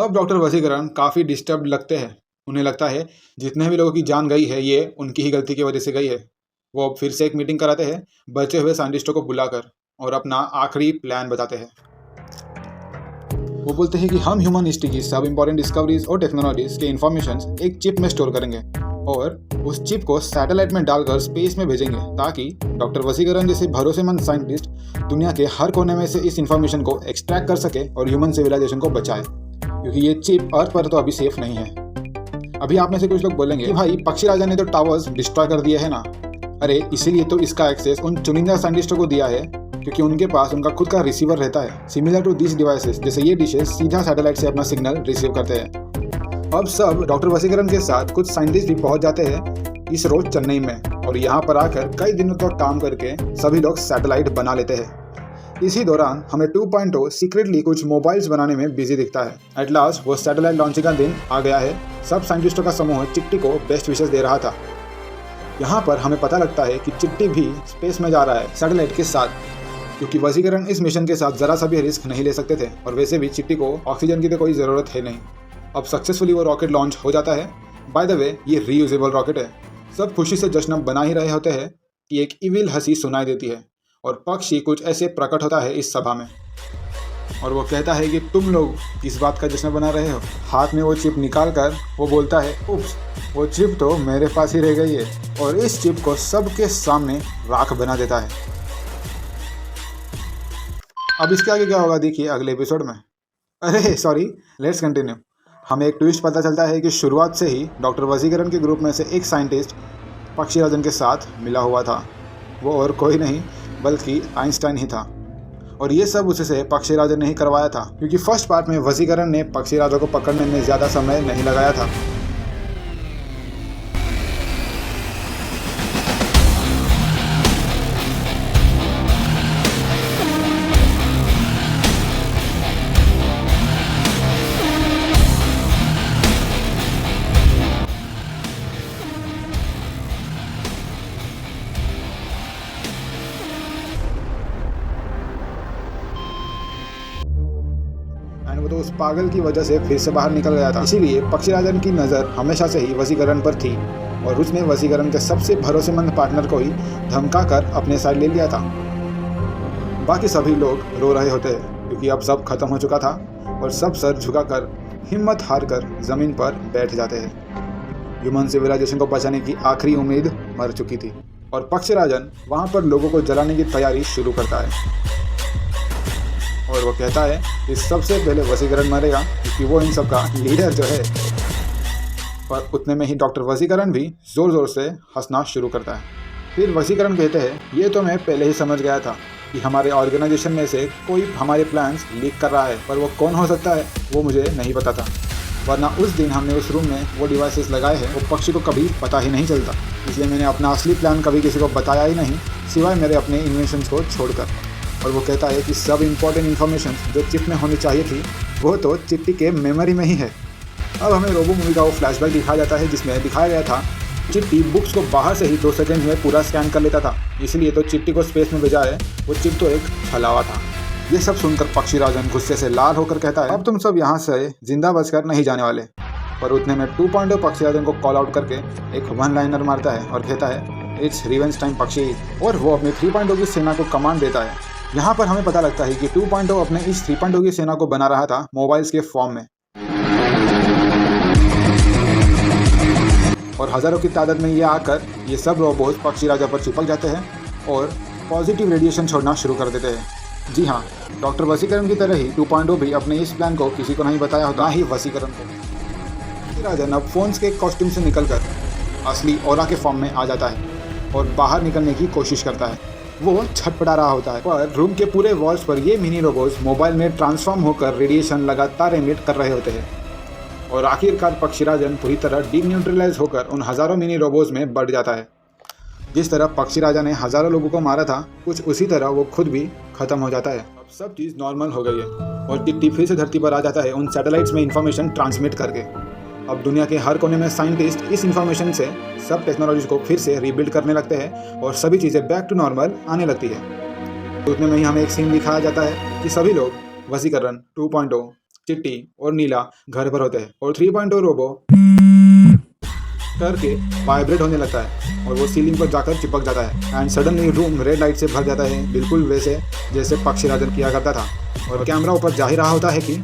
अब डॉक्टर वसीकरण काफ़ी डिस्टर्ब लगते हैं। उन्हें लगता है जितने भी लोगों की जान गई है ये उनकी ही गलती की वजह से गई है। वो अब फिर से एक मीटिंग कराते हैं बचे हुए साइंटिस्टों को बुलाकर और अपना आखिरी प्लान बताते हैं। वो बोलते हैं कि हम ह्यूमन हिस्ट्री की सब इंपॉर्टेंट डिस्कवरीज और टेक्नोलॉजीज के इंफॉर्मेशन एक चिप में स्टोर करेंगे और उस चिप को सैटेलाइट में डालकर स्पेस में भेजेंगे ताकि डॉक्टर वसीकरण जैसे भरोसेमंद साइंटिस्ट दुनिया के हर कोने में से इस इंफॉर्मेशन को एक्सट्रैक्ट कर सके और ह्यूमन सिविलाइजेशन को बचाए, क्योंकि ये चिप अर्थ पर तो अभी सेफ नहीं है। अभी आप में से कुछ लोग बोलेंगे कि भाई पक्षी राजा ने तो टावर्स डिस्ट्रॉय कर दिए है ना। अरे इसीलिए तो इसका एक्सेस उन चुनिंदा साइंटिस्टों को दिया है क्योंकि उनके पास उनका खुद का रिसीवर रहता है। सिमिलर टू दिस डिवाइसेस, जैसे ये डिशेस सीधा सैटेलाइट से अपना सिग्नल रिसीव करते हैं। अब सब डॉक्टर वसीकरण के साथ कुछ साइंटिस्ट भी पहुंच जाते हैं इस रोज चेन्नई में और यहाँ पर आकर कई दिनों तक काम करके सभी लोग सैटेलाइट बना लेते हैं। इसी दौरान हमें 2.0 सीक्रेटली कुछ मोबाइल्स बनाने में बिजी दिखता है। एट लास्ट वो सैटेलाइट लॉन्चिंग का दिन आ गया है। सब साइंटिस्टों का समूह चिट्टी को बेस्ट विशेस दे रहा था। यहाँ पर हमें पता लगता है कि चिट्टी भी स्पेस में जा रहा है सैटेलाइट के साथ, क्योंकि वसीकरण इस मिशन के साथ जरा सा भी रिस्क नहीं ले सकते थे और वैसे भी चिट्टी को ऑक्सीजन की तो कोई ज़रूरत है नहीं। अब सक्सेसफुली वो रॉकेट लॉन्च हो जाता है। बाय द वे ये रीयूजेबल रॉकेट है। सब खुशी से जश्न बना ही रहे होते हैं कि एक इविल हंसी सुनाई देती है और पक्षी कुछ ऐसे प्रकट होता है इस सभा में और वो कहता है कि तुम लोग इस बात का जश्न बना रहे हो। हाथ में वो चिप निकाल कर वो बोलता है, उप्स, वो चिप तो मेरे पास ही रह गई है, और इस चिप को सबके सामने राख बना देता है। अब इसके आगे क्या होगा देखिए अगले एपिसोड में। अरे सॉरी, लेट्स कंटिन्यू। हमें एक ट्विस्ट पता चलता है कि शुरुआत से ही डॉक्टर वसीकरण के ग्रुप में से एक साइंटिस्ट पक्षी राजन के साथ मिला हुआ था। वो और कोई नहीं बल्कि आइंस्टाइन ही था, और ये सब उससे पक्षी राजन ने ही करवाया था, क्योंकि फर्स्ट पार्ट में वसीकरण ने पक्षी राजा को पकड़ने में ज़्यादा समय नहीं लगाया था। वो तो उस पागल की वजह से फिर से बाहर निकल गया था। इसीलिए पक्षी राजन की नज़र हमेशा से ही वसीकरण पर थी और उसने वसीकरण के सबसे भरोसेमंद पार्टनर को ही धमका कर अपने साइड ले लिया था। बाकी सभी लोग रो रहे होते हैं क्योंकि अब सब खत्म हो चुका था और सब सर झुकाकर हिम्मत हार कर ज़मीन पर बैठ जाते हैं। ह्यूमन सिविलाइजेशन को बचाने की आखिरी उम्मीद मर चुकी थी और पक्षी राजन वहाँ पर लोगों को जलाने की तैयारी शुरू करता है और वो कहता है कि सबसे पहले वसीकरण मरेगा क्योंकि वो इन सब का लीडर जो है। पर उतने में ही डॉक्टर वसीकरण भी ज़ोर ज़ोर से हंसना शुरू करता है। फिर वसीकरण कहते हैं, ये तो मैं पहले ही समझ गया था कि हमारे ऑर्गेनाइजेशन में से कोई हमारे प्लान्स लीक कर रहा है, पर वो कौन हो सकता है वो मुझे नहीं पता था, वरना उस दिन हमने उस रूम में वो डिवाइसेस लगाए हैं वो पक्षी को कभी पता ही नहीं चलता। इसलिए मैंने अपना असली प्लान कभी किसी को बताया ही नहीं सिवाय मेरे अपने इन्वेंशंस को छोड़कर। और वो कहता है कि सब इम्पोर्टेंट इन्फॉर्मेशन जो चिप में होनी चाहिए थी वो तो चिट्टी के मेमोरी में ही है। अब हमें रोबो मूवी का वो फ्लैशबैक दिखाया जाता है जिसमें दिखाया गया था चिट्टी बुक्स को बाहर से ही 2 सेकंड में पूरा स्कैन कर लेता था, इसलिए तो चिट्टी को स्पेस में भेजा है। वो चिप तो एक छलावा था। ये सब सुनकर पक्षी राजन गुस्से से लाल होकर कहता है, अब तुम सब यहाँ से जिंदा बचकर नहीं जाने वाले। पर उतने में 2.0 पक्षी राजन को कॉल आउट करके एक 1 लाइनर मारता है और कहता है, इट्स रिवेंज टाइम पक्षी, और वो अपने 3.0 की सेना को कमांड देता है। यहाँ पर हमें पता लगता है कि 2.0 अपने इस 3.0 की सेना को बना रहा था मोबाइल्स के फॉर्म में, और हज़ारों की तादाद में ये आकर ये सब रोबोट पक्षी राजा पर चिपक जाते हैं और पॉजिटिव रेडिएशन छोड़ना शुरू कर देते हैं। जी हाँ, डॉक्टर वसीकरण की तरह ही 2.0 भी अपने इस प्लान को किसी को नहीं बताया होता, ही वसीकरण को। पक्षी राजन अब फोन्स के कॉस्ट्यूम से निकलकर असली ओरा के फॉर्म में आ जाता है और बाहर निकलने की कोशिश करता है। वो छटपटा रहा होता है, पर रूम के पूरे वॉल्स पर ये मिनी रोबोट्स मोबाइल में ट्रांसफॉर्म होकर रेडिएशन लगातार एमिट कर रहे होते हैं और आखिरकार पक्षी राजन पूरी तरह डीन्यूट्रलाइज होकर उन हज़ारों मिनी रोबोट्स में बढ़ जाता है। जिस तरह पक्षी राजा ने हज़ारों लोगों को मारा था, कुछ उसी तरह वो खुद भी खत्म हो जाता है। अब सब चीज़ नॉर्मल हो गई है और चिट्टी फिर से धरती पर आ जाता है उन सैटेलाइट्स में इंफॉर्मेशन ट्रांसमिट करके। अब दुनिया के हर कोने में साइंटिस्ट इस इंफॉर्मेशन से सब टेक्नोलॉजी को फिर से रीबिल्ड करने लगते हैं और सभी चीज़ें बैक टू नॉर्मल आने लगती है। तो उतने में ही हमें एक सीन दिखाया जाता है कि सभी लोग वसीकरण 2.0 चिट्टी और नीला घर पर होते हैं और 3.0 रोबो करके वाइब्रेट होने लगता है और वो सीलिंग पर जाकर चिपक जाता है and suddenly room red light से भर जाता है, बिल्कुल वैसे जैसे पक्षीराजन किया करता था। और कैमरा ऊपर जा ही रहा होता है कि